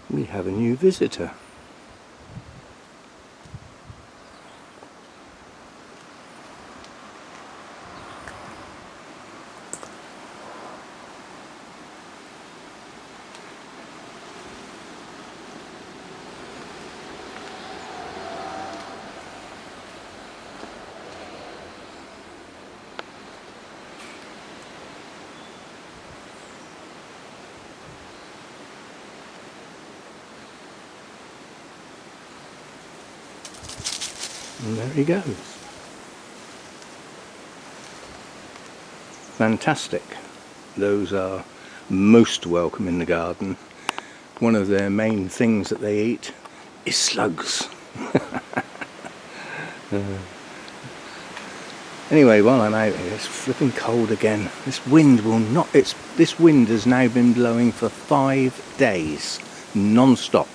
We have a new visitor. And there he goes. Fantastic. Those are most welcome in the garden. One of their main things that they eat is slugs. Anyway, while I'm out here, it's flipping cold again. This wind will not. This wind has now been blowing for 5 days, non-stop.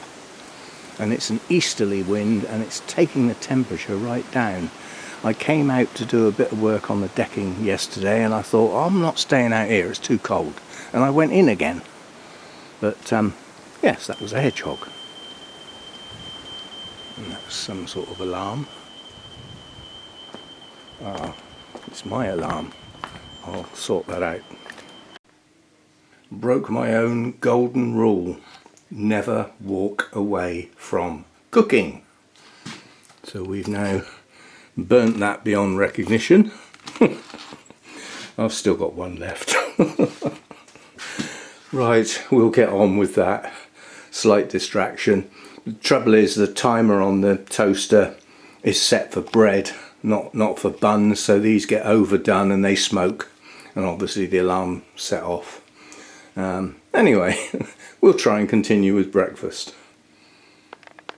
And it's an easterly wind and it's taking the temperature right down. I came out to do a bit of work on the decking yesterday and I thought, oh, I'm not staying out here, it's too cold. And I went in again. But yes, that was a hedgehog. And that was some sort of alarm. Ah, it's my alarm. I'll sort that out. Broke my own golden rule. Never walk away from cooking. So we've now burnt that beyond recognition. I've still got one left. Right, we'll get on with that. Slight distraction. The trouble is the timer on the toaster is set for bread, not for buns, so these get overdone and they smoke, and obviously the alarm set off. Anyway, we'll try and continue with breakfast.